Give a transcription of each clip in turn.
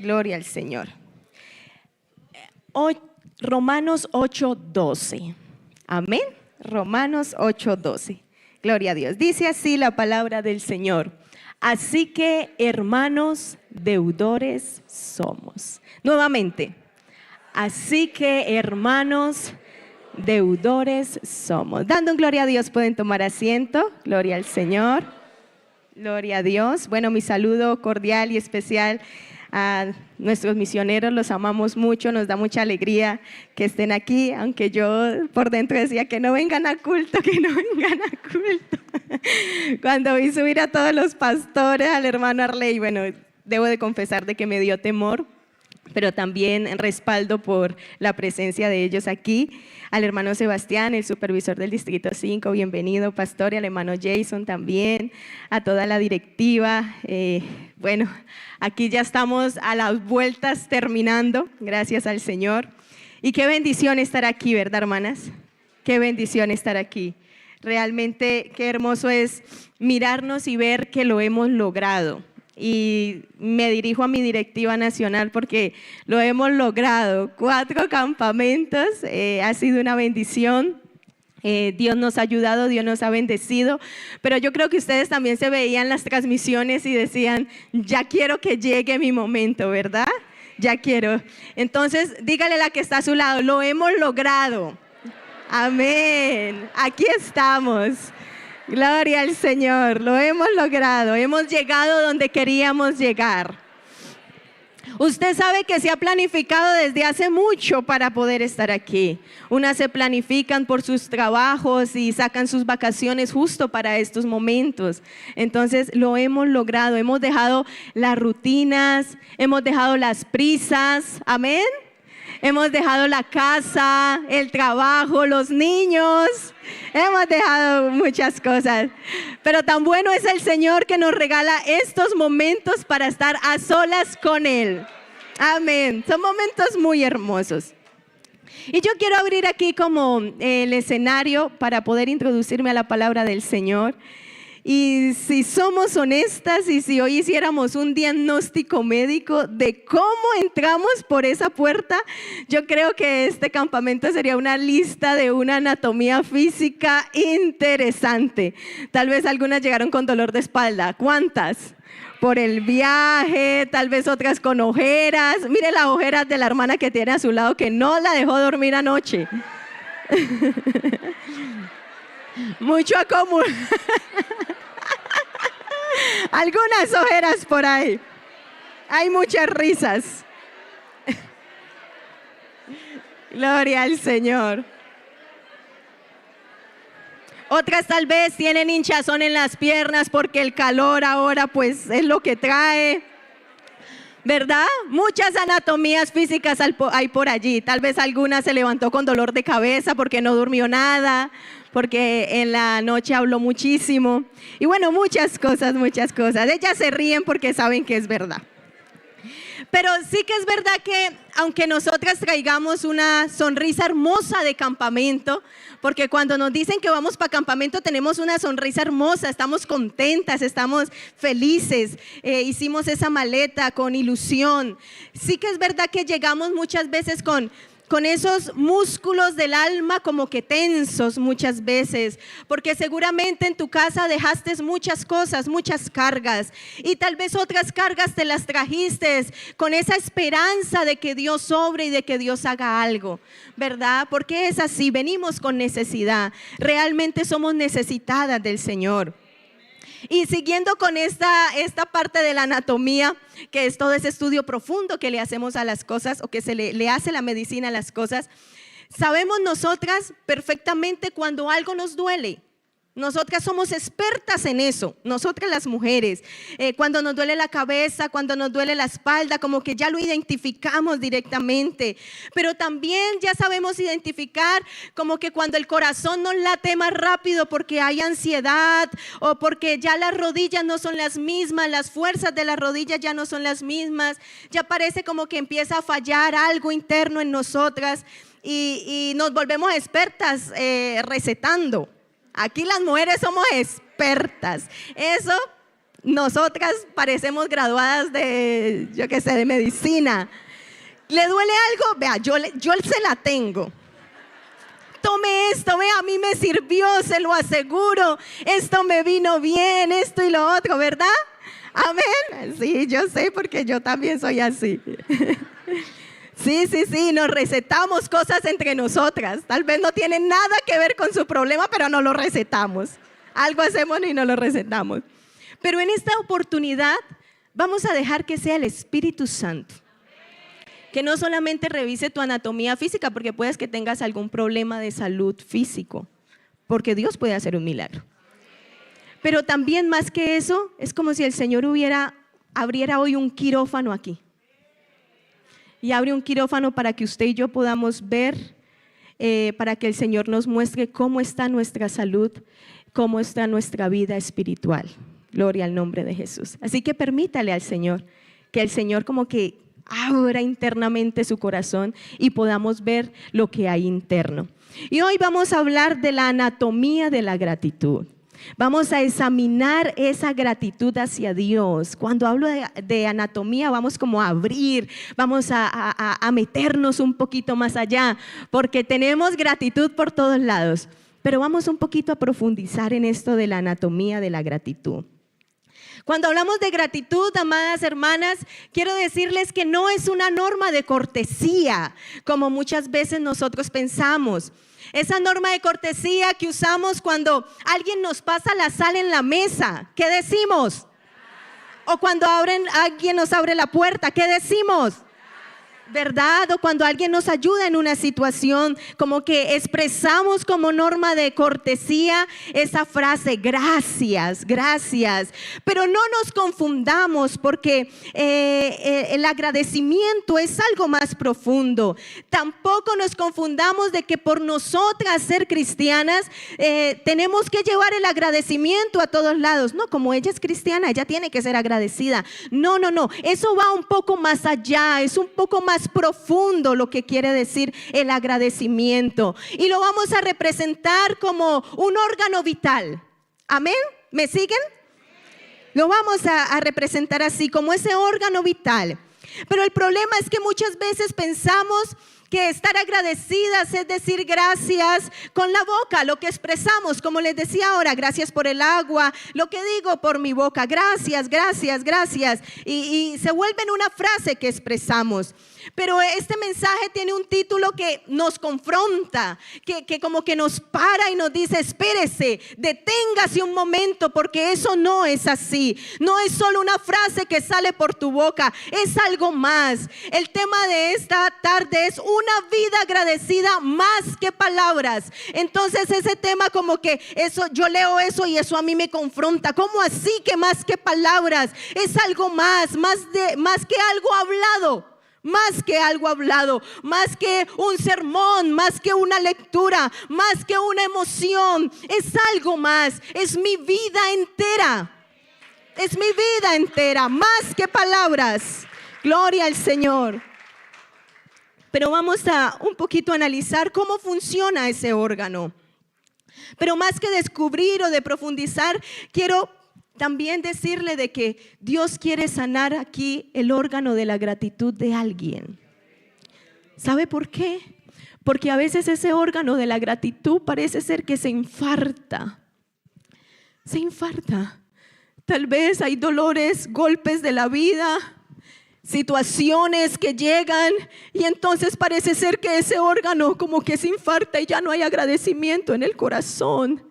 Gloria al Señor. Romanos 8:12. Amén. Romanos 8:12. Gloria a Dios. Dice así la palabra del Señor. Así que, hermanos, deudores somos. Nuevamente. Así que, hermanos, deudores somos. Dando gloria a Dios, pueden tomar asiento. Gloria al Señor. Gloria a Dios. Bueno, mi saludo cordial y especial a nuestros misioneros, los amamos mucho, nos da mucha alegría que estén aquí, aunque yo por dentro decía que no vengan a culto, que no vengan a culto. Cuando vi subir a todos los pastores, al hermano Arley, bueno, debo de confesar de que me dio temor, pero también respaldo por la presencia de ellos aquí. Al hermano Sebastián, el supervisor del Distrito 5, bienvenido, pastor, y al hermano Jason también, a toda la directiva. Bueno, aquí ya estamos a las vueltas terminando, gracias al Señor. Y qué bendición estar aquí, ¿verdad, hermanas? Qué bendición estar aquí. Realmente qué hermoso es mirarnos y ver que lo hemos logrado. Y me dirijo a mi directiva nacional porque lo hemos logrado. 4 campamentos, ha sido una bendición. Dios nos ha ayudado, Dios nos ha bendecido, pero yo creo que ustedes también se veían las transmisiones y decían, ya quiero que llegue mi momento, ¿verdad? Ya quiero. Entonces, dígale a la que está a su lado, lo hemos logrado. Amén. Aquí estamos. Gloria al Señor, lo hemos logrado, hemos llegado donde queríamos llegar. Usted sabe que se ha planificado desde hace mucho para poder estar aquí. Unas se planifican por sus trabajos y sacan sus vacaciones justo para estos momentos. Entonces lo hemos logrado, hemos dejado las rutinas, hemos dejado las prisas, amén. Hemos dejado la casa, el trabajo, los niños, hemos dejado muchas cosas. Pero tan bueno es el Señor que nos regala estos momentos para estar a solas con Él. Amén. Son momentos muy hermosos. Y yo quiero abrir aquí como el escenario para poder introducirme a la palabra del Señor. Y si somos honestas y si hoy hiciéramos un diagnóstico médico de cómo entramos por esa puerta, yo creo que este campamento sería una lista de una anatomía física interesante. Tal vez algunas llegaron con dolor de espalda. ¿Cuántas? Por el viaje, tal vez otras con ojeras. Mire las ojeras de la hermana que tiene a su lado que no la dejó dormir anoche. Mucho acumulado. Algunas ojeras por ahí. Hay muchas risas. Gloria al Señor. Otras tal vez tienen hinchazón en las piernas porque el calor ahora pues es lo que trae. ¿Verdad? Muchas anatomías físicas hay por allí. Tal vez alguna se levantó con dolor de cabeza porque no durmió nada, porque en la noche habló muchísimo. Y bueno, muchas cosas. Ellas se ríen porque saben que es verdad. Pero sí que es verdad que aunque nosotras traigamos una sonrisa hermosa de campamento, porque cuando nos dicen que vamos para campamento tenemos una sonrisa hermosa, estamos contentas, estamos felices, hicimos esa maleta con ilusión. Sí que es verdad que llegamos muchas veces con esos músculos del alma como que tensos muchas veces, porque seguramente en tu casa dejaste muchas cosas, muchas cargas, y tal vez otras cargas te las trajiste con esa esperanza de que Dios obre y de que Dios haga algo, ¿verdad? Porque es así, venimos con necesidad, realmente somos necesitadas del Señor. Y siguiendo con esta parte de la anatomía, que es todo ese estudio profundo que le hacemos a las cosas, o que se le hace la medicina a las cosas, sabemos nosotras perfectamente cuando algo nos duele. Nosotras somos expertas en eso, nosotras las mujeres, cuando nos duele la cabeza, cuando nos duele la espalda, como que ya lo identificamos directamente, pero también ya sabemos identificar como que cuando el corazón nos late más rápido porque hay ansiedad o porque ya las rodillas no son las mismas, las fuerzas de las rodillas ya no son las mismas, ya parece como que empieza a fallar algo interno en nosotras y nos volvemos expertas recetando. Aquí las mujeres somos expertas. Eso Nosotras parecemos graduadas de, yo qué sé, de medicina. ¿Le duele algo? Vea, yo se la tengo. Tome esto, vea, a mí me sirvió, se lo aseguro. Esto me vino bien, esto y lo otro, ¿verdad? Amén. Sí, yo sé porque yo también soy así. Sí, nos recetamos cosas entre nosotras. Tal vez no tienen nada que ver con su problema, pero no lo recetamos. Algo hacemos y no lo recetamos. Pero en esta oportunidad vamos a dejar que sea el Espíritu Santo que no solamente revise tu anatomía física, porque puedes que tengas algún problema de salud físico, porque Dios puede hacer un milagro. Pero también más que eso, es como si el Señor abriera hoy un quirófano aquí. Y abre un quirófano para que usted y yo podamos ver, para que el Señor nos muestre cómo está nuestra salud, cómo está nuestra vida espiritual. Gloria al nombre de Jesús. Así que permítale al Señor, que el Señor como que abra internamente su corazón y podamos ver lo que hay interno. Y hoy vamos a hablar de la anatomía de la gratitud. Vamos a examinar esa gratitud hacia Dios. Cuando hablo de anatomía, vamos como a abrir, vamos a meternos un poquito más allá, porque tenemos gratitud por todos lados. Pero vamos un poquito a profundizar en esto de la anatomía de la gratitud. Cuando hablamos de gratitud, amadas hermanas, quiero decirles que no es una norma de cortesía, como muchas veces nosotros pensamos. Esa norma de cortesía que usamos cuando alguien nos pasa la sal en la mesa, ¿qué decimos? O cuando alguien nos abre la puerta, ¿qué decimos? ¿Verdad? O cuando alguien nos ayuda en una situación, como que expresamos como norma de cortesía esa frase, gracias, gracias. Pero no nos confundamos, porque el agradecimiento es algo más profundo. Tampoco nos confundamos de que por nosotras ser cristianas tenemos que llevar el agradecimiento a todos lados. No, como ella es cristiana, ella tiene que ser agradecida. No, eso va un poco más allá, es un poco más profundo lo que quiere decir el agradecimiento, y lo vamos a representar como un órgano vital. Amén, ¿me siguen? Lo vamos a representar así, como ese órgano vital. Pero el problema es que muchas veces pensamos que estar agradecidas es decir gracias con la boca, lo que expresamos, como les decía ahora, gracias por el agua, lo que digo por mi boca, gracias, gracias, gracias, y se vuelve en una frase que expresamos. Pero este mensaje tiene un título que nos confronta, que como que nos para y nos dice, espérese, deténgase un momento, porque eso no es así. No es solo una frase que sale por tu boca, es algo más. El tema de esta tarde es una vida agradecida más que palabras. Entonces ese tema como que eso, yo leo eso y eso a mí me confronta. ¿Cómo así que más que palabras? Es algo más que algo hablado. Más que algo hablado, más que un sermón, más que una lectura, más que una emoción, es algo más, es mi vida entera, es mi vida entera, más que palabras. Gloria al Señor. Pero vamos a un poquito analizar cómo funciona ese órgano. Pero más que descubrir o de profundizar, quiero también decirle de que Dios quiere sanar aquí el órgano de la gratitud de alguien. ¿Sabe por qué? Porque a veces ese órgano de la gratitud parece ser que se infarta. Se infarta. Tal vez hay dolores, golpes de la vida, situaciones que llegan, y entonces parece ser que ese órgano como que se infarta y ya no hay agradecimiento en el corazón.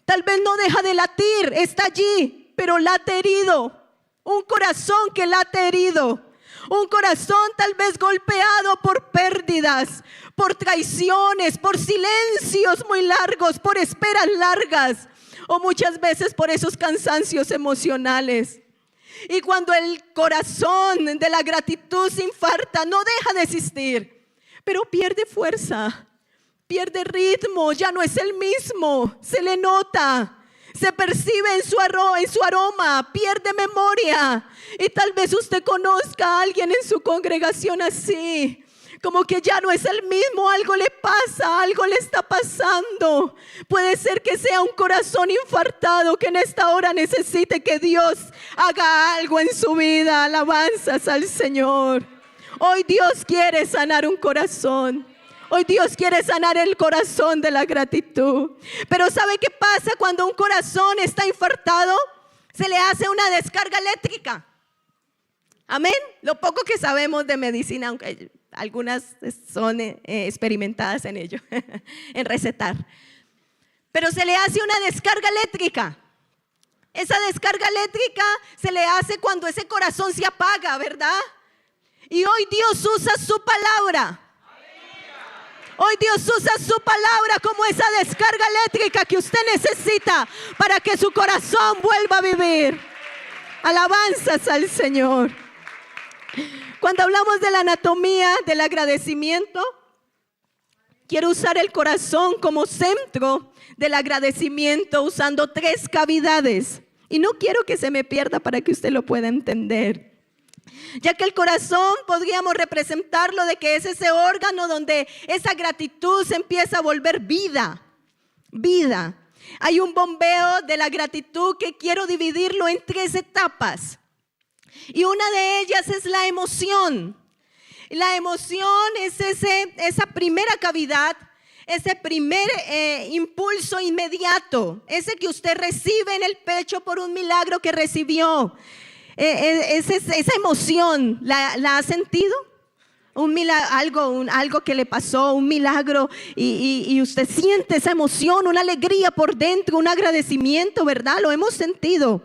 Tal vez no deja de latir, está allí, pero late herido. Un corazón que late herido. Un corazón tal vez golpeado por pérdidas, por traiciones, por silencios muy largos, por esperas largas, o muchas veces por esos cansancios emocionales. Y cuando el corazón de la gratitud se infarta, no deja de existir, pero pierde fuerza. Pierde ritmo, ya no es el mismo, se le nota, se percibe en su aroma, pierde memoria. Y tal vez usted conozca a alguien en su congregación así, como que ya no es el mismo, algo le pasa, algo le está pasando. Puede ser que sea un corazón infartado que en esta hora necesite que Dios haga algo en su vida. Alabanzas al Señor. Hoy Dios quiere sanar un corazón. Hoy Dios quiere sanar el corazón de la gratitud. Pero ¿sabe qué pasa cuando un corazón está infartado? Se le hace una descarga eléctrica. Amén. Lo poco que sabemos de medicina, aunque algunas son experimentadas en ello, en recetar. Pero se le hace una descarga eléctrica. Esa descarga eléctrica se le hace cuando ese corazón se apaga, ¿verdad? Y hoy Dios usa su palabra. Hoy Dios usa su palabra como esa descarga eléctrica que usted necesita para que su corazón vuelva a vivir. Alabanzas al Señor. Cuando hablamos de la anatomía del agradecimiento, quiero usar el corazón como centro del agradecimiento usando 3 cavidades. Y no quiero que se me pierda para que usted lo pueda entender. Ya que el corazón podríamos representarlo de que es ese órgano donde esa gratitud se empieza a volver vida. Vida. Hay un bombeo de la gratitud que quiero dividirlo en 3 etapas. Y una de ellas es la emoción. La emoción es esa primera cavidad, ese primer impulso inmediato, ese que usted recibe en el pecho por un milagro que recibió. Esa emoción, ¿la ha sentido? Un milagro, algo que le pasó, un milagro, y usted siente esa emoción, una alegría por dentro, un agradecimiento, ¿verdad? Lo hemos sentido.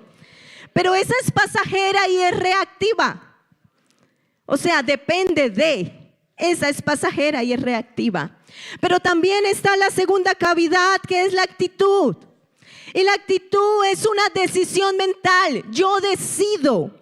Pero esa es pasajera y es reactiva. O sea, depende de. Esa es pasajera y es reactiva. Pero también está la segunda cavidad, que es la actitud. Y la actitud es una decisión mental. Yo decido.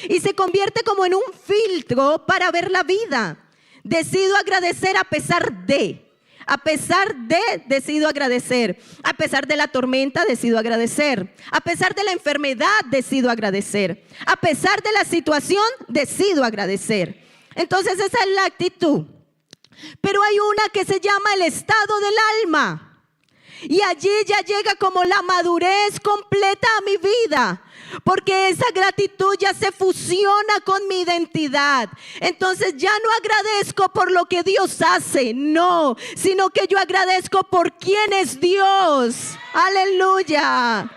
Y se convierte como en un filtro para ver la vida. Decido agradecer a pesar de. A pesar de, decido agradecer. A pesar de la tormenta, decido agradecer. A pesar de la enfermedad, decido agradecer. A pesar de la situación, decido agradecer. Entonces esa es la actitud. Pero hay una que se llama el estado del alma. Y allí ya llega como la madurez completa a mi vida. Porque esa gratitud ya se fusiona con mi identidad. Entonces ya no agradezco por lo que Dios hace, no, sino que yo agradezco por quién es Dios. Aleluya.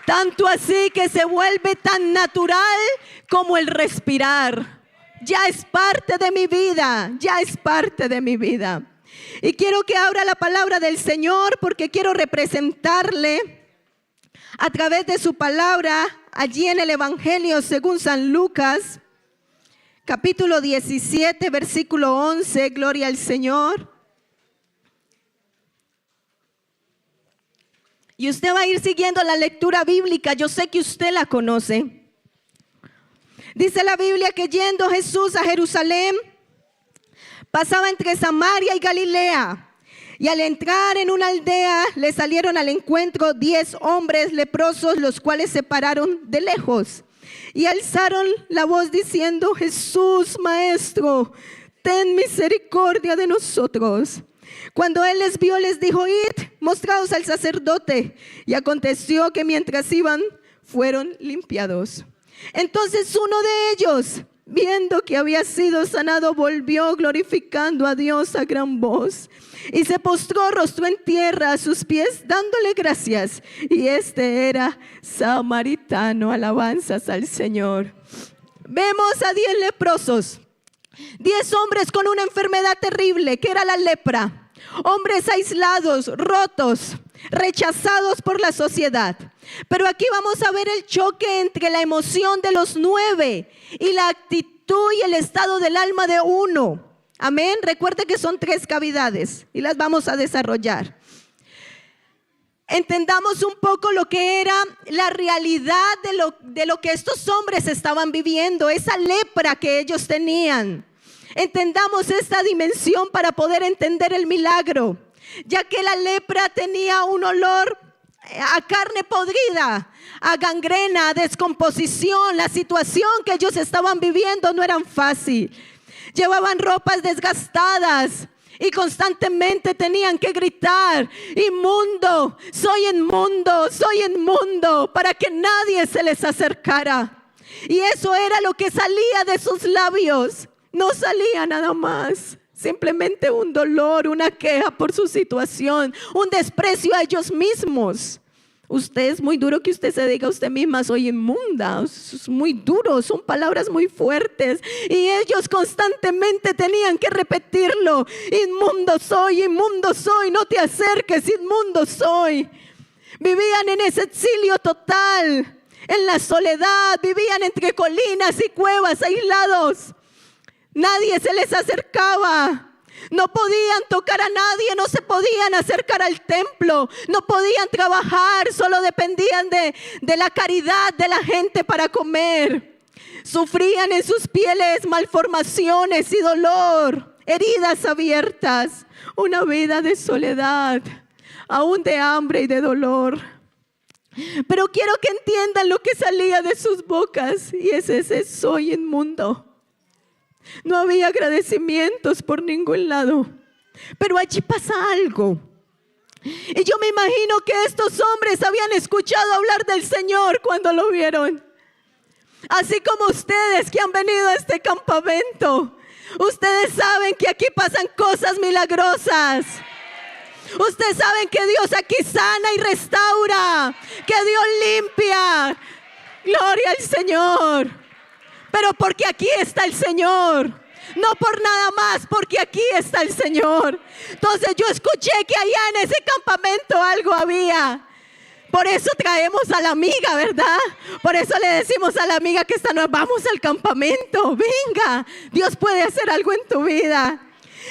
Tanto así que se vuelve tan natural como el respirar. Ya es parte de mi vida, ya es parte de mi vida. Y quiero que abra la palabra del Señor porque quiero representarle a través de su palabra, allí en el Evangelio según San Lucas, capítulo 17, versículo 11, gloria al Señor. Y usted va a ir siguiendo la lectura bíblica, yo sé que usted la conoce. Dice la Biblia que yendo Jesús a Jerusalén, pasaba entre Samaria y Galilea. Y al entrar en una aldea le salieron al encuentro 10 hombres leprosos, los cuales se pararon de lejos y alzaron la voz diciendo: Jesús, Maestro, ten misericordia de nosotros. Cuando él les vio, les dijo: id, mostraos al sacerdote. Y aconteció que mientras iban, fueron limpiados. Entonces uno de ellos, viendo que había sido sanado, volvió glorificando a Dios a gran voz. Y se postró rostro en tierra a sus pies, dándole gracias. Y este era samaritano. Alabanzas al Señor. Vemos a 10 leprosos, 10 hombres con una enfermedad terrible, que era la lepra. Hombres aislados, rotos, rechazados por la sociedad. Pero aquí vamos a ver el choque entre la emoción de los 9 y la actitud y el estado del alma de uno. Amén. Recuerde que son 3 cavidades y las vamos a desarrollar. Entendamos un poco lo que era la realidad de lo que estos hombres estaban viviendo, esa lepra que ellos tenían. Entendamos esta dimensión para poder entender el milagro, ya que la lepra tenía un olor a carne podrida, a gangrena, a descomposición. La situación que ellos estaban viviendo no era fácil. llevaban ropas desgastadas y constantemente tenían que gritar: inmundo, soy inmundo, para que nadie se les acercara. Y eso era lo que salía de sus labios. No salía nada más, simplemente un dolor, una queja por su situación, un desprecio a ellos mismos. Usted es muy duro que usted se diga a usted misma: soy inmunda. Es muy duro, son palabras muy fuertes. Y ellos constantemente tenían que repetirlo: inmundo soy, no te acerques, inmundo soy. Vivían en ese exilio total, en la soledad, vivían entre colinas y cuevas, aislados. Nadie se les acercaba. No podían tocar a nadie, no se podían acercar al templo, no podían trabajar, solo dependían de la caridad de la gente para comer. Sufrían en sus pieles malformaciones y dolor, heridas abiertas, una vida de soledad, aún de hambre y de dolor. Pero quiero que entiendan lo que salía de sus bocas, y es ese: soy inmundo. No había agradecimientos por ningún lado. Pero allí pasa algo. Y yo me imagino que estos hombres habían escuchado hablar del Señor cuando lo vieron. Así como ustedes que han venido a este campamento, ustedes saben que aquí pasan cosas milagrosas. Ustedes saben que Dios aquí sana y restaura, que Dios limpia. Gloria al Señor. Pero porque aquí está el Señor, no por nada más, porque aquí está el Señor. Entonces yo escuché que allá en ese campamento algo había. Por eso traemos a la amiga, ¿verdad? Por eso le decimos a la amiga que esta noche: vamos al campamento, venga, Dios puede hacer algo en tu vida.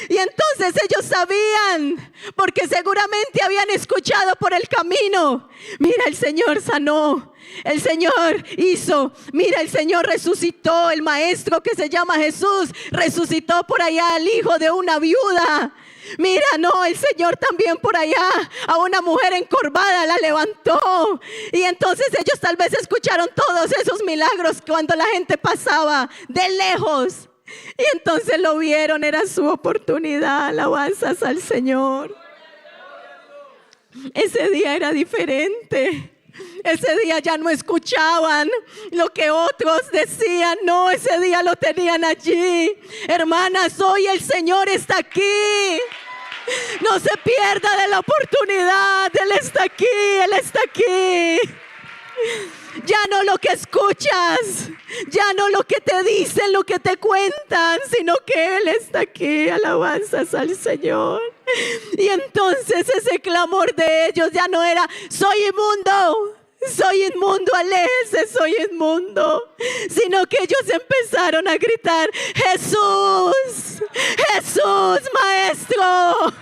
Y entonces ellos sabían, porque seguramente habían escuchado por el camino: mira, el Señor sanó, el Señor hizo, mira, el Señor resucitó, el maestro que se llama Jesús resucitó por allá al hijo de una viuda. Mira, no, el Señor también por allá a una mujer encorvada la levantó. Y entonces ellos tal vez escucharon todos esos milagros cuando la gente pasaba de lejos. Y entonces lo vieron, era su oportunidad. Alabanzas al Señor. Ese día era diferente. Ese día ya no escuchaban lo que otros decían. No, ese día lo tenían allí. Hermanas, hoy el Señor está aquí. No se pierda de la oportunidad. Él está aquí, Él está aquí. Ya no lo que escuchas, ya no lo que te dicen, lo que te cuentan, sino que Él está aquí. Alabanzas al Señor. Y entonces ese clamor de ellos ya no era: soy inmundo, aléjese, soy inmundo, sino que ellos empezaron a gritar: Jesús, Jesús, Maestro,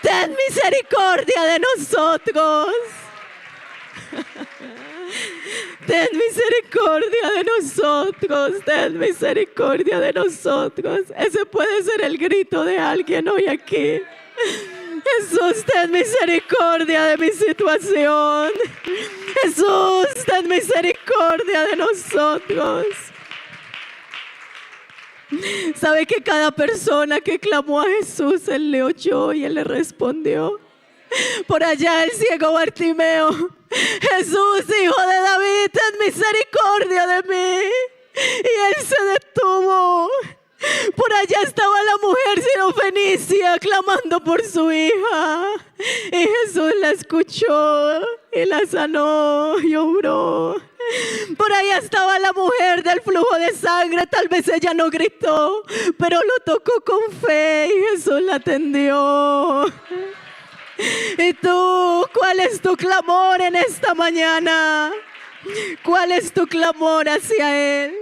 ten misericordia de nosotros. Ten misericordia de nosotros, ten misericordia de nosotros. Ese puede ser el grito de alguien hoy aquí. Jesús, ten misericordia de mi situación. Jesús, ten misericordia de nosotros. ¿Sabe que cada persona que clamó a Jesús, Él le oyó y Él le respondió? Por allá el ciego Bartimeo: Jesús, hijo de David, ten misericordia de mí. Y él se detuvo. Por allá estaba la mujer sirofenicia clamando por su hija. Y Jesús la escuchó y la sanó y obró. Por allá estaba la mujer del flujo de sangre. Tal vez ella no gritó, pero lo tocó con fe y Jesús la atendió. ¿Y tú? ¿Cuál es tu clamor en esta mañana? ¿Cuál es tu clamor hacia Él?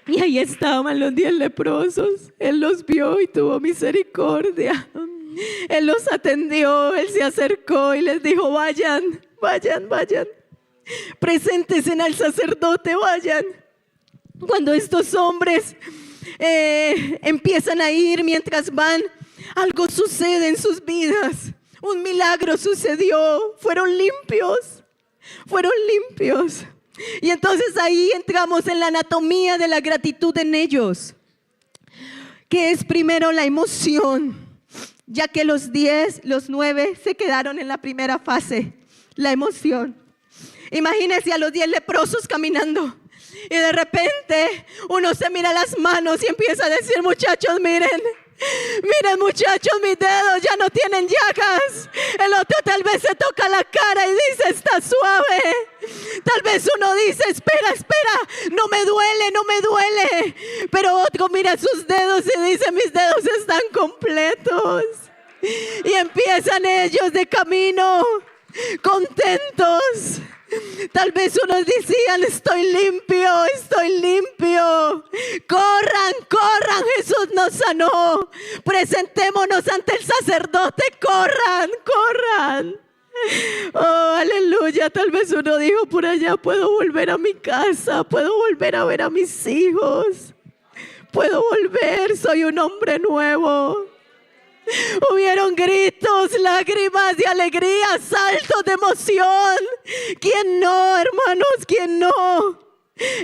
Y ahí estaban los 10 leprosos. Él los vio y tuvo misericordia. Él los atendió, Él se acercó y les dijo: vayan, vayan, vayan. Preséntense al sacerdote, vayan. Cuando estos hombres empiezan a ir, mientras van, algo sucede en sus vidas. Un milagro sucedió. Fueron limpios. Fueron limpios. Y entonces ahí entramos en la anatomía de la gratitud en ellos. que es primero la emoción, ya que los 9 se quedaron en la primera fase, la emoción. Imagínense a los 10 leprosos caminando y de repente uno se mira las manos y empieza a decir: muchachos, miren muchachos, mis dedos ya no tienen llagas. El otro tal vez se toca la cara y dice: está suave. Tal vez uno dice: espera, no me duele. Pero otro mira sus dedos y dice: mis dedos están completos. Y empiezan ellos de camino contentos. Tal vez unos decían: estoy limpio. Corran, Jesús nos sanó. Presentémonos ante el sacerdote, corran. Oh, aleluya. Tal vez uno dijo por allá: puedo volver a mi casa, puedo volver a ver a mis hijos, puedo volver, soy un hombre nuevo. Hubieron gritos, lágrimas de alegría, saltos de emoción. ¿Quién no, hermanos? ¿Quién no?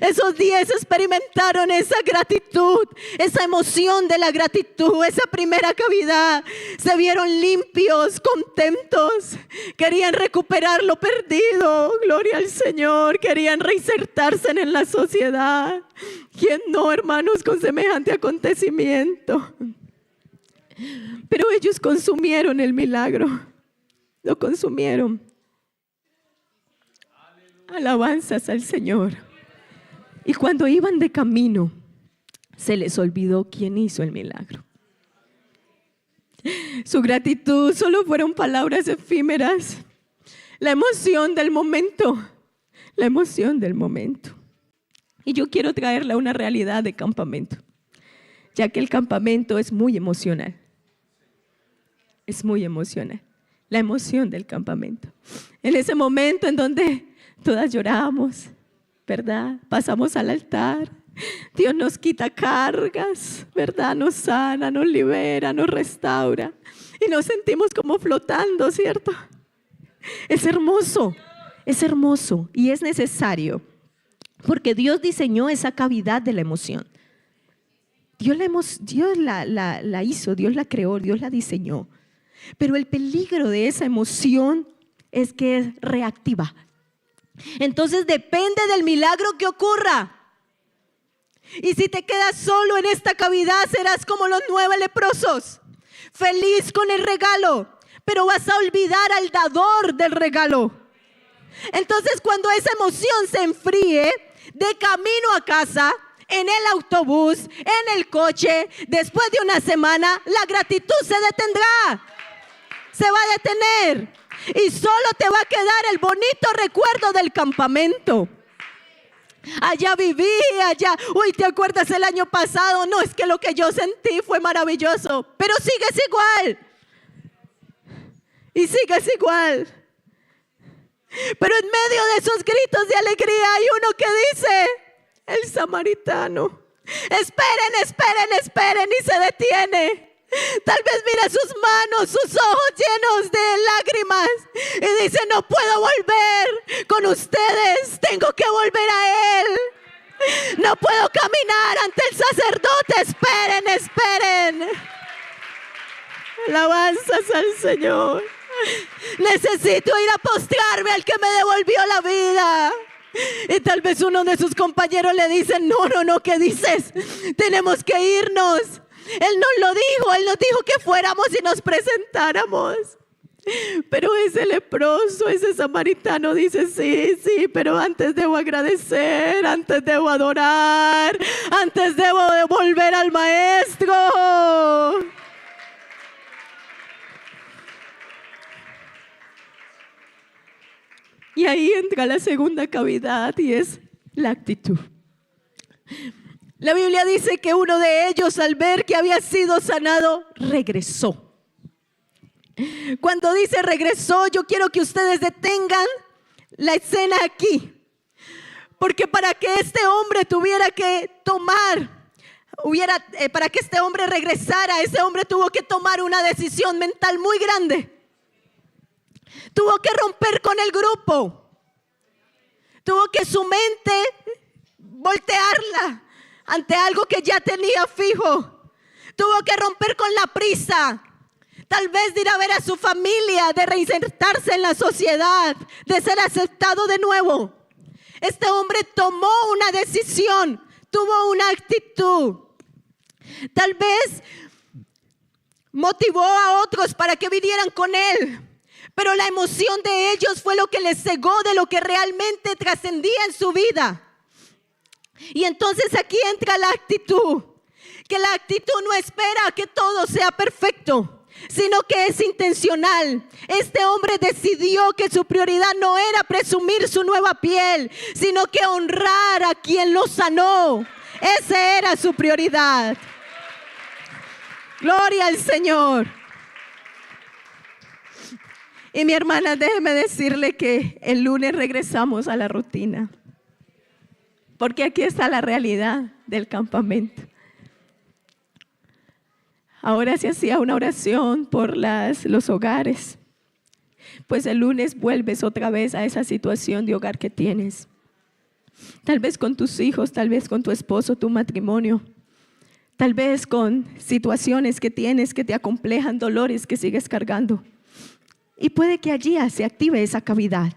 Esos 10 experimentaron esa gratitud, esa emoción de la gratitud, esa primera cavidad. Se vieron limpios, contentos. Querían recuperar lo perdido. Gloria al Señor. Querían reinsertarse en la sociedad. ¿Quién no, hermanos, con semejante acontecimiento? Pero ellos consumieron el milagro. Lo consumieron. Alabanzas al Señor. Y cuando iban de camino, se les olvidó quién hizo el milagro. Su gratitud solo fueron palabras efímeras. La emoción del momento. Y yo quiero traerle una realidad de campamento, ya que el campamento es muy emocional. Es muy emocional. La emoción del campamento. En ese momento en donde todas lloramos, ¿verdad? Pasamos al altar. Dios nos quita cargas, ¿verdad? Nos sana, nos libera, nos restaura. Y nos sentimos como flotando, ¿cierto? Es hermoso y es necesario. Porque Dios diseñó esa cavidad de la emoción. Dios la hizo, Dios la creó, Dios la diseñó. Pero el peligro de esa emoción es que es reactiva. Entonces depende del milagro que ocurra. Y si te quedas solo en esta cavidad, serás como los 9 leprosos, feliz con el regalo, pero vas a olvidar al dador del regalo. Entonces cuando esa emoción se enfríe, de camino a casa, en el autobús, en el coche, después de una semana, la gratitud se detendrá. Se va a detener y solo te va a quedar el bonito recuerdo del campamento. Allá viví, uy, ¿te acuerdas el año pasado? No, es que lo que yo sentí fue maravilloso, pero sigues igual. Y sigues igual. Pero en medio de esos gritos de alegría hay uno que dice: el samaritano. Esperen, y se detiene. Tal vez mira sus manos, sus ojos llenos de lágrimas y dice: no puedo volver con ustedes, tengo que volver a Él. No puedo caminar ante el sacerdote, esperen. Alabanzas al Señor. Necesito ir a postrarme al que me devolvió la vida. Y tal vez uno de sus compañeros le dice: no, ¿qué dices? Tenemos que irnos. Él nos dijo que fuéramos y nos presentáramos. Pero ese leproso, ese samaritano dice: sí, pero antes debo agradecer, antes debo adorar, antes debo devolver al maestro. Y ahí entra la segunda cavidad y es la actitud. La Biblia dice que uno de ellos, al ver que había sido sanado, regresó. Cuando dice regresó, yo quiero que ustedes detengan la escena aquí. Porque para que este hombre tuviera que para que este hombre regresara, ese hombre tuvo que tomar una decisión mental muy grande. Tuvo que romper con el grupo. Tuvo que su mente voltearla ante algo que ya tenía fijo. tuvo que romper con la prisa, tal vez de ir a ver a su familia, de reinsertarse en la sociedad, de ser aceptado de nuevo. Este hombre tomó una decisión, tuvo una actitud. Tal vez motivó a otros para que vinieran con él, pero la emoción de ellos fue lo que les cegó de lo que realmente trascendía en su vida. Y entonces aquí entra la actitud, que la actitud no espera que todo sea perfecto, sino que es intencional. Este hombre decidió que su prioridad no era presumir su nueva piel, sino que honrar a quien lo sanó. Esa era su prioridad. Gloria al Señor. Y mi hermana, déjeme decirle que el lunes regresamos a la rutina, porque aquí está la realidad del campamento. Ahora se hacía una oración por los hogares, pues el lunes vuelves otra vez a esa situación de hogar que tienes. Tal vez con tus hijos, tal vez con tu esposo, tu matrimonio, tal vez con situaciones que tienes que te acomplejan, dolores que sigues cargando. Y puede que allí se active esa cavidad,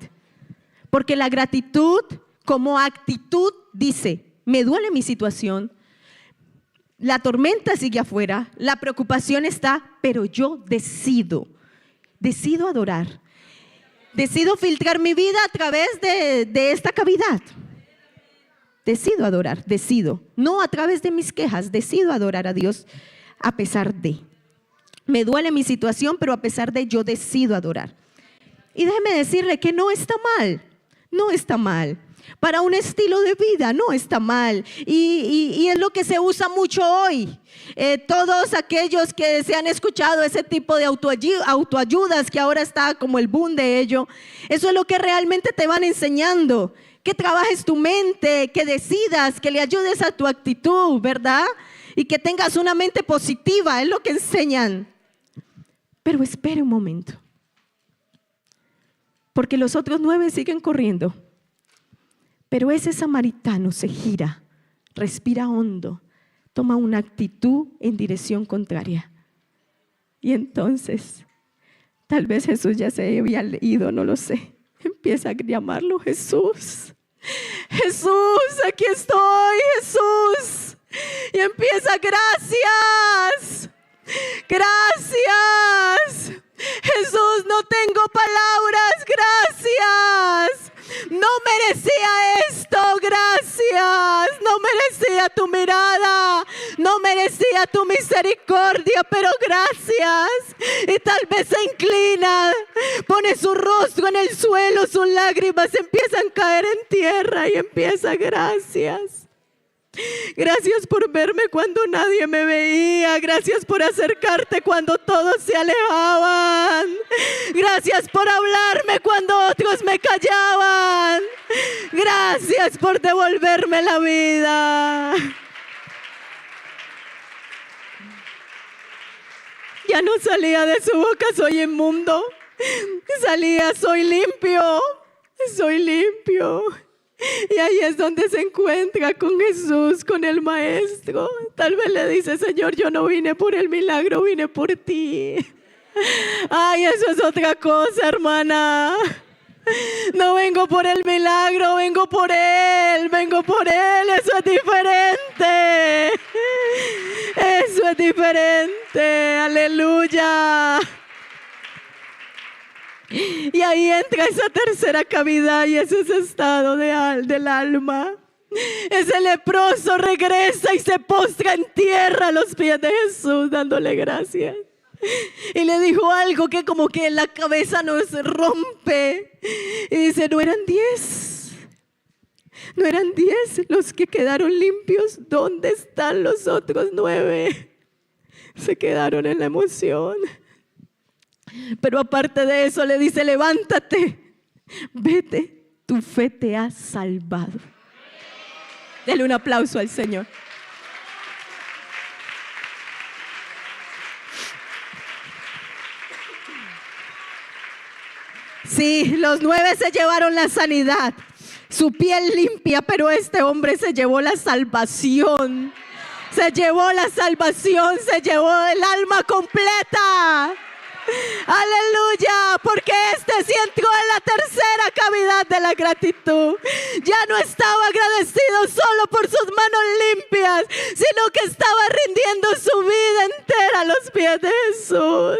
porque la gratitud como actitud dice: me duele mi situación, la tormenta sigue afuera, la preocupación está, pero yo decido adorar, decido filtrar mi vida a través de esta cavidad. Decido adorar, no a través de mis quejas, decido adorar a Dios a pesar de. Me duele mi situación, pero a pesar de, yo decido adorar. Y déjeme decirle que no está mal. Para un estilo de vida no está mal. Y es lo que se usa mucho hoy. Todos aquellos que se han escuchado ese tipo de autoayudas, que ahora está como el boom de ello, eso es lo que realmente te van enseñando. Que trabajes tu mente, que decidas, que le ayudes a tu actitud, ¿verdad? Y que tengas una mente positiva, es lo que enseñan. Pero espere un momento, porque los otros 9 siguen corriendo. Pero ese samaritano se gira, respira hondo, toma una actitud en dirección contraria. Y entonces, tal vez Jesús ya se había ido, no lo sé. Empieza a llamarlo Jesús. Jesús, aquí estoy, Jesús. Y empieza: gracias. Gracias. Jesús, no tengo palabras, gracias. No merecía esto, gracias. No merecía tu mirada, no merecía tu misericordia, pero gracias. Y tal vez se inclina, pone su rostro en el suelo, sus lágrimas empiezan a caer en tierra y empieza: gracias. Gracias por verme cuando nadie me veía. Gracias por acercarte cuando todos se alejaban. Gracias por hablarme cuando otros me callaban. Gracias por devolverme la vida. Ya no salía de su boca: soy inmundo. Salía: soy limpio. Soy limpio. Y ahí es donde se encuentra con Jesús, con el Maestro. Tal vez le dice: Señor, yo no vine por el milagro, vine por ti. Ay, eso es otra cosa, hermana. No vengo por el milagro, vengo por Él, eso es diferente. Eso es diferente, aleluya. Y ahí entra esa tercera cavidad y ese es estado del alma. Ese leproso regresa y se postra en tierra a los pies de Jesús dándole gracias. Y le dijo algo que como que en la cabeza nos rompe. Y dice: ¿no eran 10? ¿No eran 10 los que quedaron limpios? ¿Dónde están los otros 9? Se quedaron en la emoción. Pero aparte de eso le dice: levántate, vete, tu fe te ha salvado. Dele un aplauso al Señor. Sí, los 9 se llevaron la sanidad, su piel limpia, pero este hombre se llevó la salvación. Se llevó la salvación, se llevó el alma completa. Aleluya, porque sí entró en la tercera cavidad de la gratitud. Ya no estaba agradecido solo por sus manos limpias, sino que estaba rindiendo su vida entera a los pies de Jesús.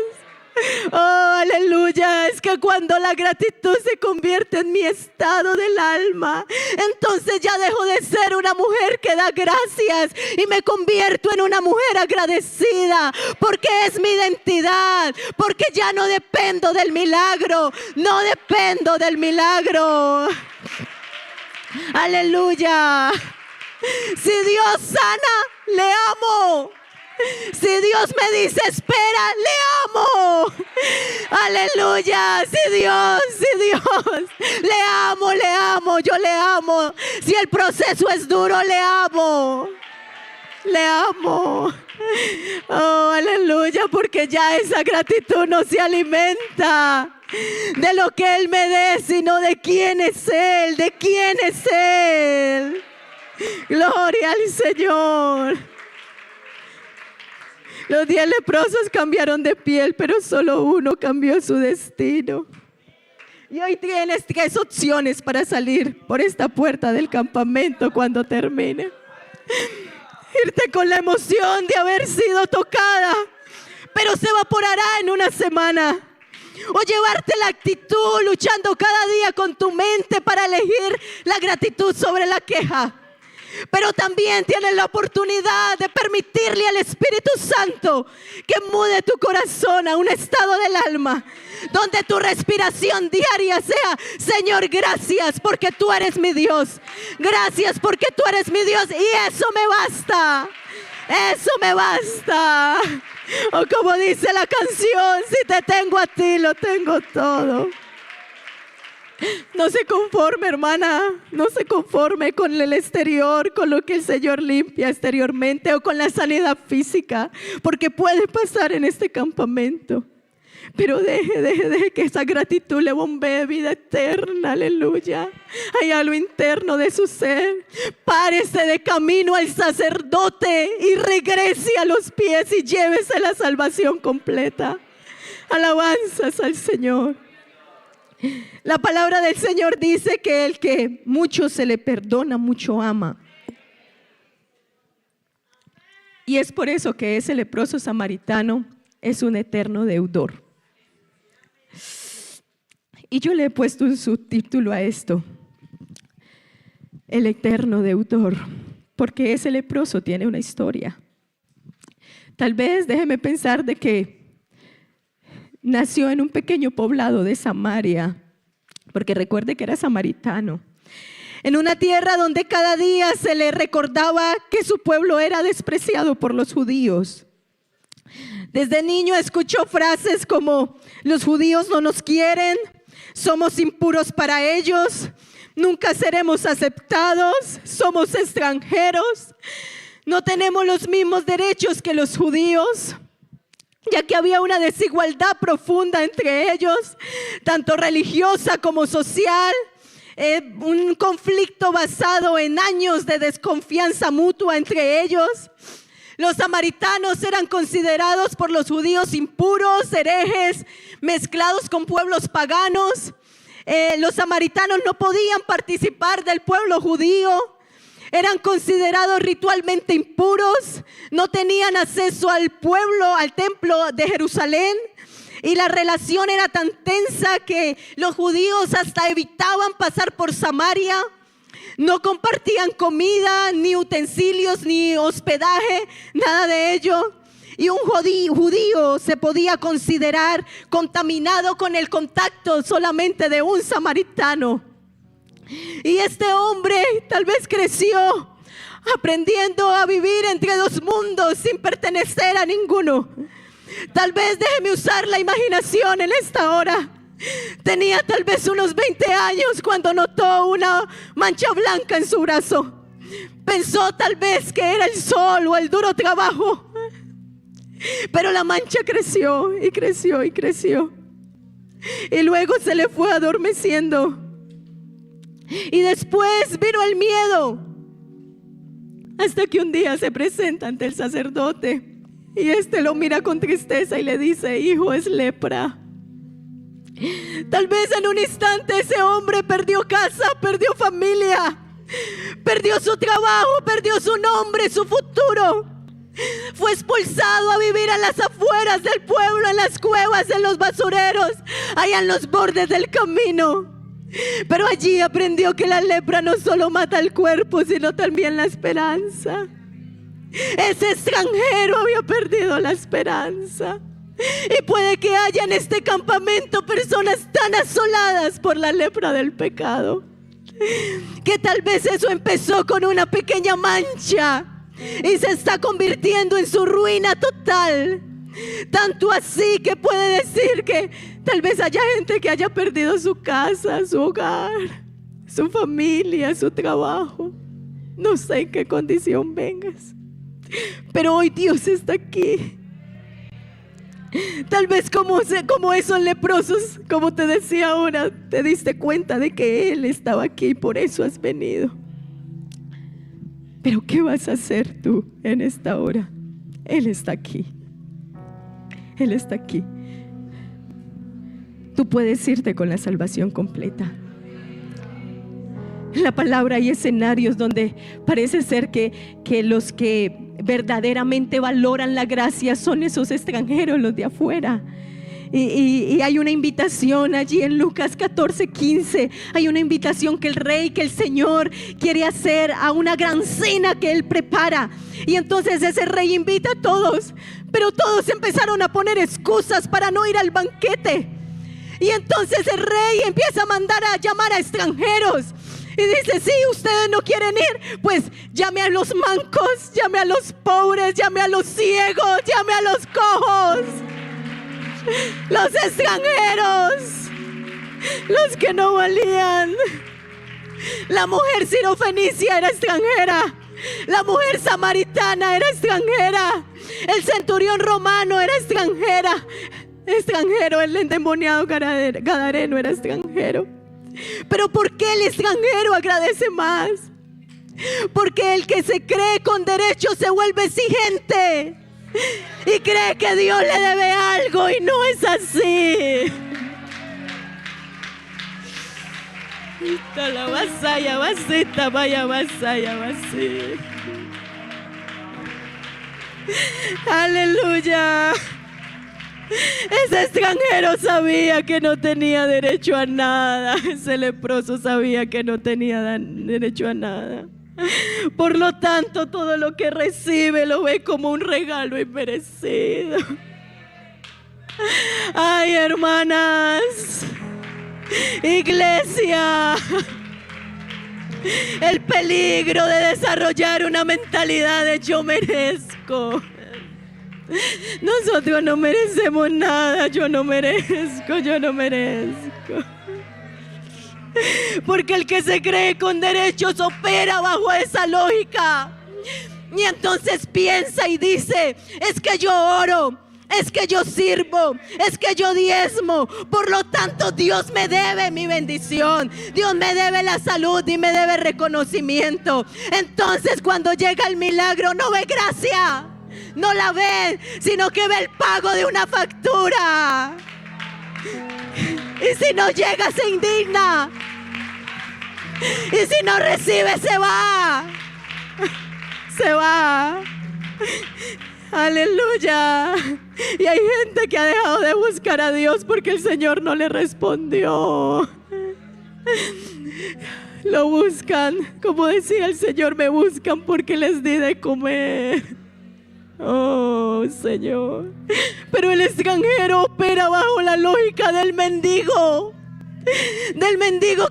Oh, aleluya. Es que cuando la gratitud se convierte en mi estado del alma, entonces ya dejo de ser una mujer que da gracias y me convierto en una mujer agradecida, porque es mi identidad, porque ya no dependo del milagro, no dependo del milagro. Aleluya. Si Dios sana, le amo. Si Dios me dice espera, le amo. Aleluya. Si Dios, le amo, yo le amo. Si el proceso es duro, le amo. Le amo. Oh, aleluya, porque ya esa gratitud no se alimenta de lo que Él me dé, sino de quién es Él, de quién es Él. Gloria al Señor. Los 10 leprosos cambiaron de piel, pero solo uno cambió su destino. Y hoy tienes 3 opciones para salir por esta puerta del campamento cuando termine. Irte con la emoción de haber sido tocada, pero se evaporará en una semana. O llevarte la actitud luchando cada día con tu mente para elegir la gratitud sobre la queja. Pero también tienes la oportunidad de permitirle al Espíritu Santo que mude tu corazón a un estado del alma donde tu respiración diaria sea: Señor, gracias porque tú eres mi Dios. Gracias porque tú eres mi Dios, y eso me basta. Eso me basta. O como dice la canción: si te tengo a ti, lo tengo todo. No se conforme, hermana, no se conforme con el exterior, con lo que el Señor limpia exteriormente, o con la sanidad física, porque puede pasar en este campamento. Pero deje que esa gratitud le bombee vida eterna. Aleluya. Hay algo interno de su ser. Párese de camino al sacerdote y regrese a los pies y llévese la salvación completa. Alabanzas al Señor. La palabra del Señor dice que el que mucho se le perdona, mucho ama. Y es por eso que ese leproso samaritano es un eterno deudor. Y yo le he puesto un subtítulo a esto: el eterno deudor, porque ese leproso tiene una historia. Tal vez déjeme pensar de que nació en un pequeño poblado de Samaria, porque recuerde que era samaritano, en una tierra donde cada día se le recordaba que su pueblo era despreciado por los judíos. Desde niño escuchó frases como: los judíos no nos quieren, somos impuros para ellos, nunca seremos aceptados, somos extranjeros, no tenemos los mismos derechos que los judíos, ya que había una desigualdad profunda entre ellos, tanto religiosa como social, un conflicto basado en años de desconfianza mutua entre ellos. Los samaritanos eran considerados por los judíos impuros, herejes, mezclados con pueblos paganos. Los samaritanos no podían participar del pueblo judío. Eran considerados ritualmente impuros, no tenían acceso al pueblo, al templo de Jerusalén, y la relación era tan tensa que los judíos hasta evitaban pasar por Samaria. No compartían comida, ni utensilios, ni hospedaje, nada de ello. Y un judío se podía considerar contaminado con el contacto solamente de un samaritano. Y este hombre tal vez creció aprendiendo a vivir entre dos mundos sin pertenecer a ninguno. Tal vez déjeme usar la imaginación en esta hora. Tenía tal vez unos 20 años cuando notó una mancha blanca en su brazo. Pensó tal vez que era el sol o el duro trabajo. Pero la mancha creció y creció y creció. Y luego se le fue adormeciendo. Y después vino el miedo. Hasta que un día se presenta ante el sacerdote y este lo mira con tristeza y le dice: hijo, es lepra. Tal vez en un instante ese hombre perdió casa, perdió familia, perdió su trabajo, perdió su nombre, su futuro. Fue expulsado a vivir a las afueras del pueblo, en las cuevas, en los basureros, allá en los bordes del camino. Pero allí aprendió que la lepra no solo mata el cuerpo, sino también la esperanza. Ese extranjero había perdido la esperanza. Y puede que haya en este campamento personas tan asoladas por la lepra del pecado, que tal vez eso empezó con una pequeña mancha y se está convirtiendo en su ruina total. Tanto así que puede decir que tal vez haya gente que haya perdido su casa, su hogar, su familia, su trabajo. No sé en qué condición vengas, pero hoy Dios está aquí. Tal vez como esos leprosos, como te decía ahora, te diste cuenta de que Él estaba aquí y por eso has venido. Pero ¿qué vas a hacer tú en esta hora? Él está aquí. Él está aquí. Tú puedes irte con la salvación completa. En la palabra hay escenarios donde parece ser que los que verdaderamente valoran la gracia son esos extranjeros, los de afuera. Y hay una invitación allí en Lucas 14:15. Hay una invitación que el rey, que el Señor quiere hacer a una gran cena que Él prepara. Y entonces ese rey invita a todos, pero todos empezaron a poner excusas para no ir al banquete. Y entonces el rey empieza a mandar a llamar a extranjeros. Y dice: si ustedes no quieren ir, pues llame a los mancos, llame a los pobres, llame a los ciegos, llame a los cojos, los extranjeros, los que no valían. La mujer sirofenicia era extranjera, la mujer samaritana era extranjera, el centurión romano era extranjero, el endemoniado gadareno era extranjero. Pero ¿por qué el extranjero agradece más? Porque el que se cree con derecho se vuelve exigente y cree que Dios le debe algo, y no es así. La vasalla, vasita, vaya vasalla, vasita. Aleluya. Ese extranjero sabía que no tenía derecho a nada. Ese leproso sabía que no tenía derecho a nada. Por lo tanto, todo lo que recibe lo ve como un regalo inmerecido. Ay, hermanas, iglesia, el peligro de desarrollar una mentalidad de yo merezco. Nosotros no merecemos nada. Yo no merezco. Porque el que se cree con derechos opera bajo esa lógica. Y entonces piensa y dice: es que yo oro, es que yo sirvo, es que yo diezmo, por lo tanto Dios me debe mi bendición, Dios me debe la salud y me debe reconocimiento. Entonces cuando llega el milagro no ve gracia, no la ve, sino que ve el pago de una factura. Y si no llega se indigna, y si no recibe se va. Aleluya. Y hay gente que ha dejado de buscar a Dios porque el Señor no le respondió. Lo buscan, como decía el Señor: me buscan porque les di de comer. Oh, Señor. Pero el extranjero opera bajo la lógica del mendigo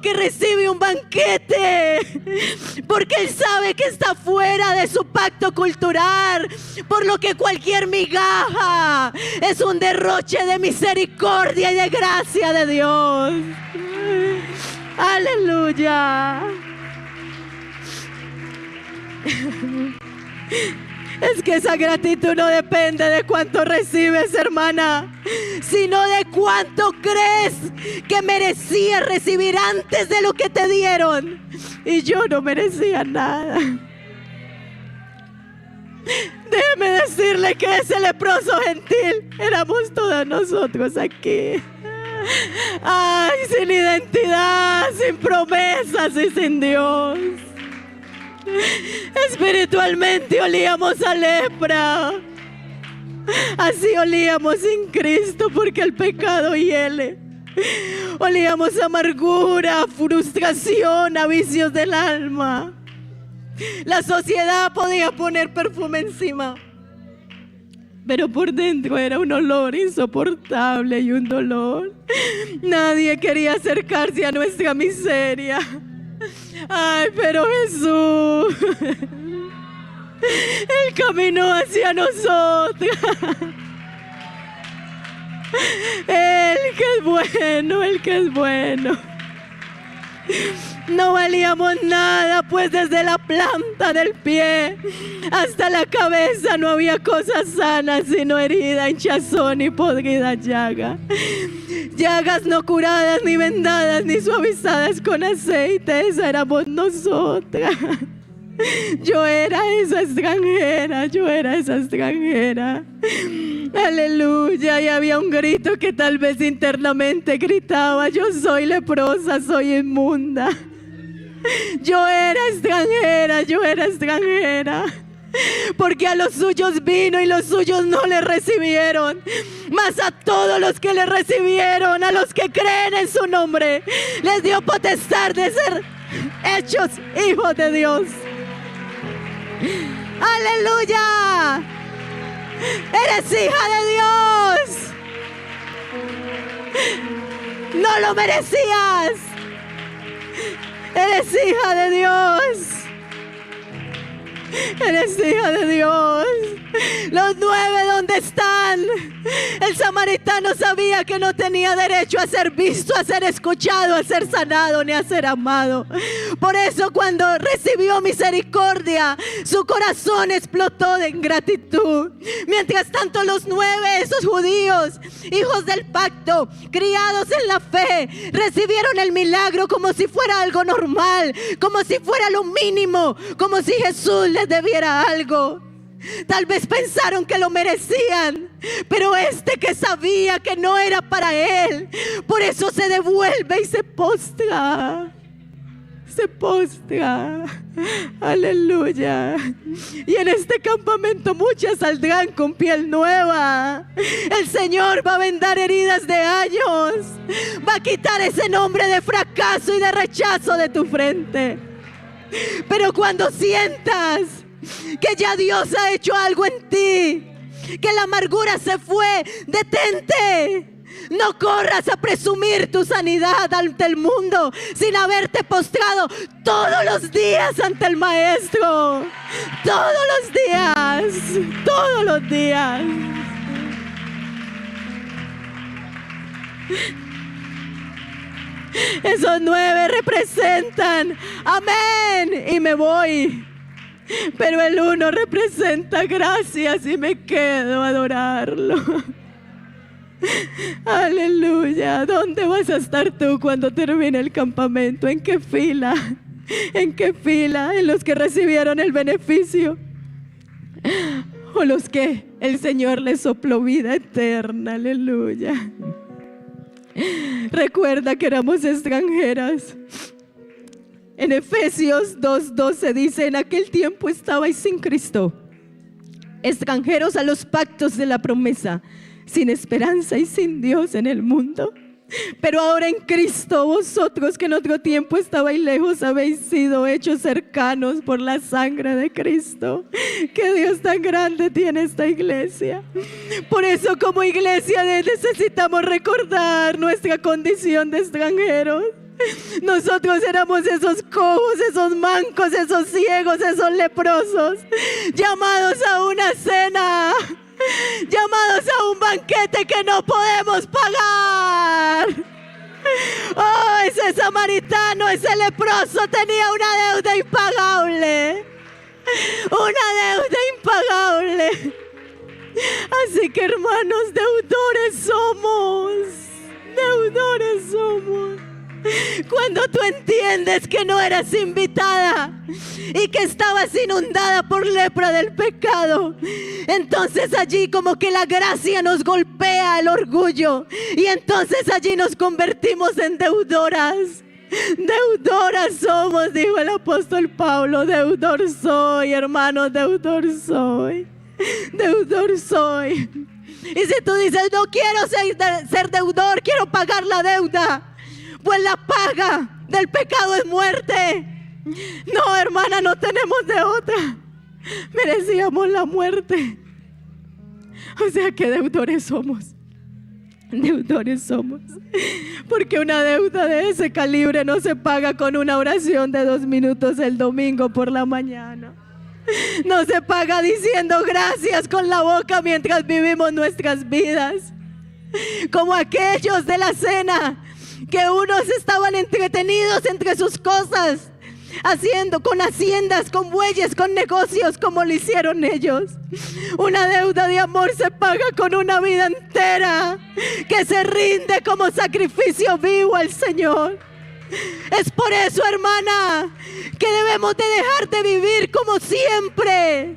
que recibe un banquete, porque él sabe que está fuera de su pacto cultural, por lo que cualquier migaja es un derroche de misericordia y de gracia de Dios. Aleluya. Es que esa gratitud no depende de cuánto recibes, hermana, sino de cuánto crees que merecías recibir antes de lo que te dieron. Y yo no merecía nada. decirle que ese leproso gentil éramos todos nosotros aquí. Ay, sin identidad, sin promesas y sin Dios. Espiritualmente olíamos a lepra. Así olíamos sin Cristo, porque el pecado hiele. Olíamos a amargura, frustración, a vicios del alma. La sociedad podía poner perfume encima, pero por dentro era un olor insoportable y un dolor. Nadie quería acercarse a nuestra miseria. Ay, pero Jesús, Él caminó hacia nosotros. Él que es bueno, Él que es bueno. No valíamos nada, pues desde la planta del pie hasta la cabeza no había cosas sanas, sino herida, hinchazón y podrida llaga. Llagas no curadas, ni vendadas, ni suavizadas con aceite. Esa éramos nosotras. Yo era esa extranjera, yo era esa extranjera. Aleluya. Y había un grito que tal vez internamente gritaba: yo soy leprosa, soy inmunda. Yo era extranjera, yo era extranjera. Porque a los suyos vino y los suyos no le recibieron. Mas a todos los que le recibieron, a los que creen en su nombre, les dio potestad de ser hechos hijos de Dios. Aleluya. Eres hija de Dios. No lo merecías. Eres hija de Dios. Eres hija de Dios. Los 9, ¿dónde están? El samaritano sabía que no tenía derecho a ser visto, a ser escuchado, a ser sanado, ni a ser amado. Por eso cuando recibió misericordia, su corazón explotó de gratitud. Mientras tanto los 9, esos judíos, hijos del pacto, criados en la fe, recibieron el milagro como si fuera algo normal, como si fuera lo mínimo, como si Jesús les debiera algo. Tal vez pensaron que lo merecían, pero este que sabía que no era para él, por eso se devuelve y se postra. Se postra. Aleluya. Y en este campamento muchas saldrán con piel nueva. El Señor va a vendar heridas de años. Va a quitar ese nombre de fracaso y de rechazo de tu frente. Pero cuando sientas que ya Dios ha hecho algo en ti, que la amargura se fue, detente. No corras a presumir tu sanidad ante el mundo sin haberte postrado todos los días ante el Maestro. Todos los días, todos los días. Esos 9 representan amén y me voy. Pero el 1 representa gracias y me quedo a adorarlo. Aleluya. ¿Dónde vas a estar tú cuando termine el campamento? ¿En qué fila? ¿En qué fila? ¿En los que recibieron el beneficio? ¿O los que el Señor les sopló vida eterna? Aleluya. Recuerda que éramos extranjeras. En Efesios 2:12 dice: en aquel tiempo estabais sin Cristo, extranjeros a los pactos de la promesa, sin esperanza y sin Dios en el mundo. Pero ahora en Cristo, vosotros que en otro tiempo estabais lejos, habéis sido hechos cercanos por la sangre de Cristo. Qué Dios tan grande tiene esta iglesia. Por eso como iglesia necesitamos recordar nuestra condición de extranjeros. Nosotros éramos esos cojos, esos mancos, esos ciegos, esos leprosos, llamados a una cena, llamados a un banquete que no podemos pagar. Oh, ese samaritano, ese leproso tenía una deuda impagable. Una deuda impagable. Así que hermanos, deudores somos. Deudores somos. Cuando tú entiendes que no eras invitada y que estabas inundada por lepra del pecado, entonces allí como que la gracia nos golpea el orgullo y entonces allí nos convertimos en deudoras. Deudoras somos, dijo el apóstol Pablo. Deudor soy, hermanos, deudor soy. Deudor soy. Y si tú dices, no quiero ser deudor, quiero pagar la deuda, pues la paga del pecado es muerte. No, hermana, no tenemos de otra. Merecíamos la muerte. O sea que deudores somos. Deudores somos. Porque una deuda de ese calibre no se paga con una oración de 2 minutos el domingo por la mañana. No se paga diciendo gracias con la boca mientras vivimos nuestras vidas. Como aquellos de la cena, que unos estaban entretenidos entre sus cosas, haciendo con haciendas, con bueyes, con negocios, como lo hicieron ellos. Una deuda de amor se paga con una vida entera que se rinde como sacrificio vivo al Señor. Es por eso, hermana, que debemos de dejar de vivir como siempre.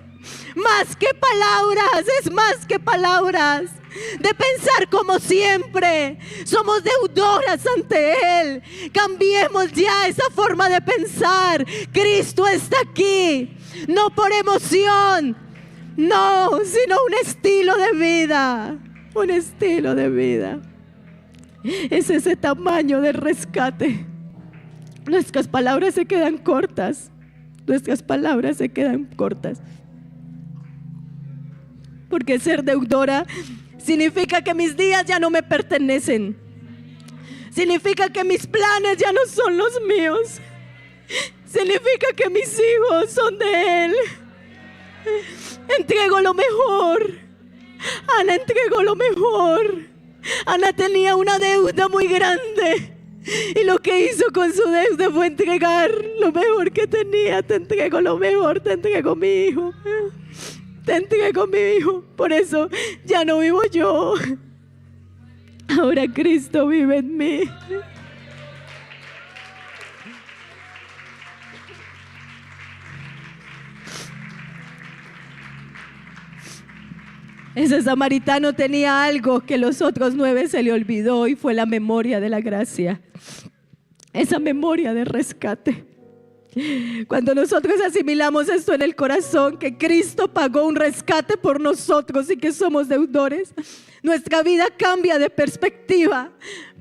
Más que palabras, es más que palabras. De pensar como siempre. Somos deudoras ante Él. Cambiemos ya esa forma de pensar. Cristo está aquí. No por emoción, no, sino un estilo de vida. Un estilo de vida. Es ese tamaño de rescate. Nuestras palabras se quedan cortas. Nuestras palabras se quedan cortas. Porque ser deudora significa que mis días ya no me pertenecen. Significa que mis planes ya no son los míos. Significa que mis hijos son de Él. Entrego lo mejor. Ana entregó lo mejor. Ana tenía una deuda muy grande. Y lo que hizo con su deuda fue entregar lo mejor que tenía. Te entrego lo mejor, te entrego mi hijo. Te entrego mi hijo. Por eso ya no vivo yo. Ahora Cristo vive en mí. Ese samaritano tenía algo que los otros 9 se le olvidó, y fue la memoria de la gracia. Esa memoria de rescate. Cuando nosotros asimilamos esto en el corazón, que Cristo pagó un rescate por nosotros y que somos deudores, nuestra vida cambia de perspectiva.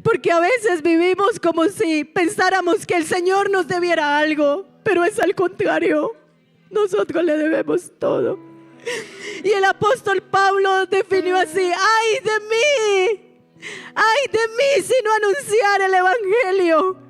Porque a veces vivimos como si pensáramos que el Señor nos debiera algo, pero es al contrario. Nosotros le debemos todo. Y el apóstol Pablo definió así: ¡ay de mí! ¡Ay de mí si no anunciar el evangelio!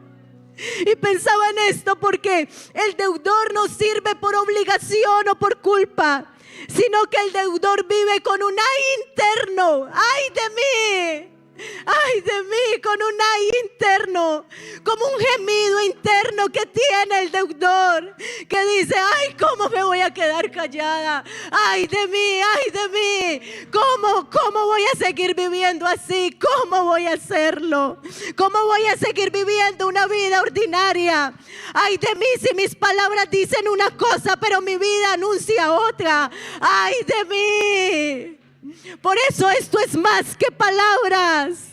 Y pensaba en esto porque el deudor no sirve por obligación o por culpa, sino que el deudor vive con un ay interno. ¡Ay de mí! ¡Ay de mí! Con un ay interno, como un gemido interno que tiene el deudor, que dice: ¡ay, cómo me voy a quedar callada! ¡Ay de mí! ¡Ay de mí! ¿Cómo voy a seguir viviendo así? ¿Cómo voy a hacerlo? ¿Cómo voy a seguir viviendo una vida ordinaria? ¡Ay de mí si mis palabras dicen una cosa, pero mi vida anuncia otra! ¡Ay de mí! Por eso esto es más que palabras.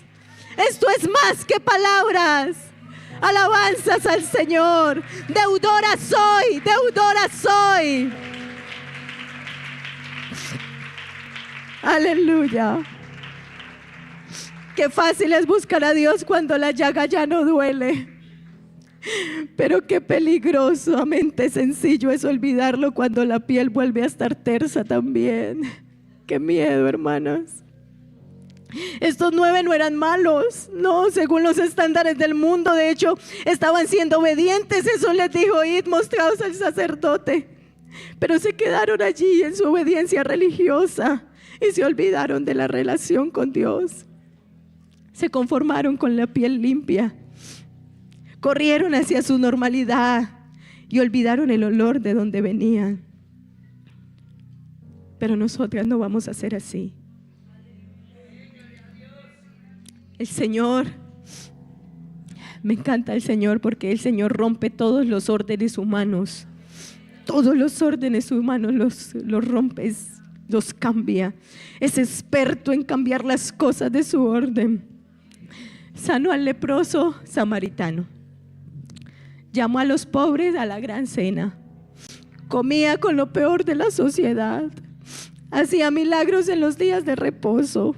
Esto es más que palabras. Alabanzas al Señor. Deudora soy, deudora soy. Aleluya. Qué fácil es buscar a Dios cuando la llaga ya no duele. Pero qué peligrosamente sencillo es olvidarlo cuando la piel vuelve a estar tersa también. Qué miedo, hermanas. Estos 9 no eran malos, no, según los estándares del mundo. De hecho, estaban siendo obedientes. Eso les dijo: id, mostraos al sacerdote. Pero se quedaron allí en su obediencia religiosa y se olvidaron de la relación con Dios. Se conformaron con la piel limpia, corrieron hacia su normalidad y olvidaron el olor de donde venían. Pero nosotras no vamos a ser así. El Señor Me encanta el Señor porque el Señor rompe todos los órdenes humanos. Todos los órdenes humanos los rompe, los cambia. Es experto en cambiar las cosas de su orden. Sanó al leproso samaritano. Llamó a los pobres a la gran cena. Comía con lo peor de la sociedad. Hacía milagros en los días de reposo.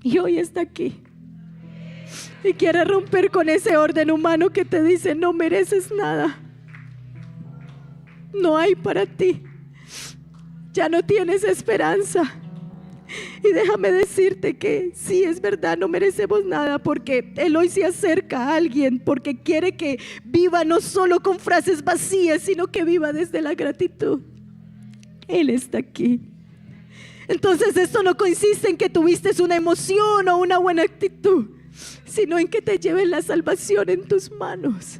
Y hoy está aquí. Y quiere romper con ese orden humano que te dice: no mereces nada. No hay para ti. Ya no tienes esperanza. Y déjame decirte que sí, es verdad, no merecemos nada, porque Él hoy se acerca a alguien porque quiere que viva no solo con frases vacías, sino que viva desde la gratitud. Él está aquí. Entonces esto no consiste en que tuviste una emoción o una buena actitud, sino en que te lleves la salvación en tus manos.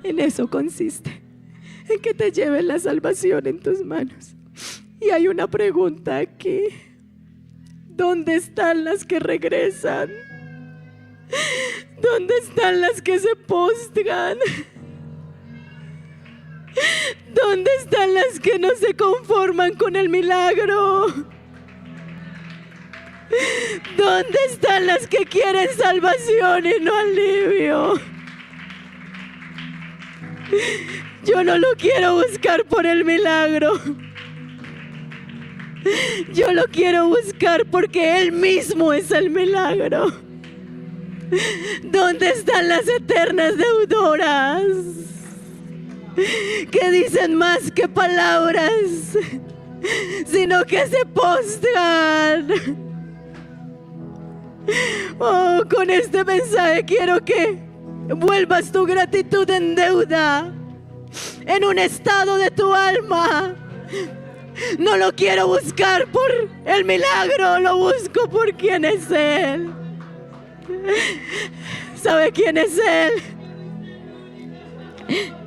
En eso consiste, en que te lleves la salvación en tus manos. Y hay una pregunta aquí: ¿dónde están las que regresan? ¿Dónde están las que se postran? ¿Dónde están las que no se conforman con el milagro? ¿Dónde están las que quieren salvación y no alivio? Yo no lo quiero buscar por el milagro. Yo lo quiero buscar porque Él mismo es el milagro. ¿Dónde están las eternas deudoras que dicen más que palabras, sino que se postran? Oh, con este mensaje quiero que vuelvas tu gratitud en deuda, en un estado de tu alma. No lo quiero buscar por el milagro, lo busco por quién es Él. ¿Sabe quién es Él?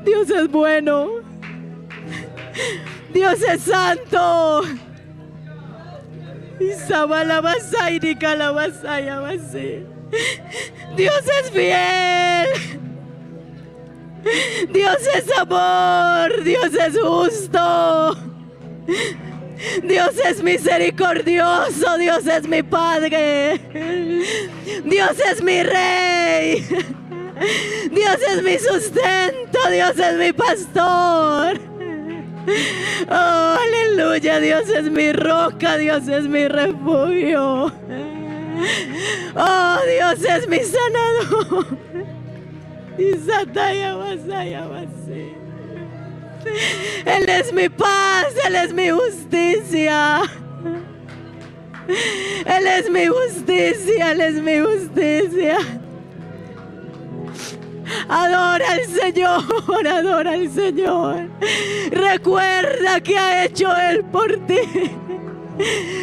Dios es bueno. Dios es santo. Dios es fiel. Dios es amor. Dios es justo. Dios es misericordioso. Dios es mi Padre. Dios es mi Rey. Dios es mi sustento. Dios es mi pastor. Oh, aleluya. Dios es mi roca. Dios es mi refugio. Oh, Dios es mi sanador. Y Sataya Basaya Basaya. Él es mi paz, Él es mi justicia. Él es mi justicia, Él es mi justicia. Adora al Señor, adora al Señor. Recuerda que ha hecho Él por ti.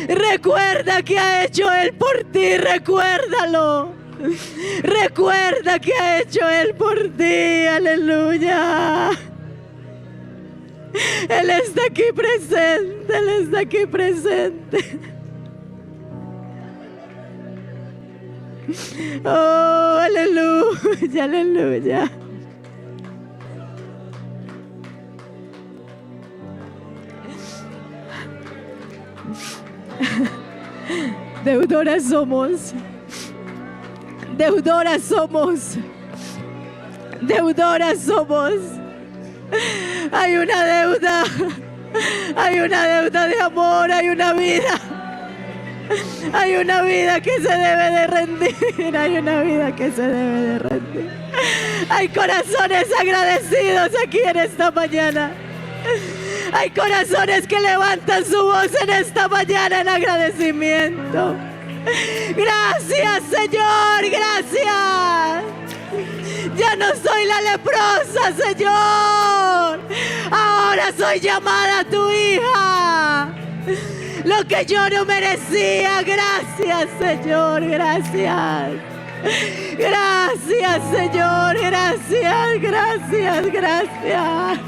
Recuerda que ha hecho Él por ti, recuérdalo. Recuerda que ha hecho Él por ti, aleluya. Él está aquí presente, Él está aquí presente. Oh, aleluya, aleluya. Deudoras somos. Deudoras somos. Deudoras somos. Hay una deuda. Hay una deuda de amor. Hay una vida. Hay una vida que se debe de rendir. Hay una vida que se debe de rendir. Hay corazones agradecidos aquí en esta mañana. Hay corazones que levantan su voz en esta mañana en agradecimiento. Gracias, Señor, gracias. Ya no soy la leprosa, Señor. Ahora soy llamada tu hija. Lo que yo no merecía. Gracias, Señor, gracias. Gracias, Señor, gracias, gracias, gracias.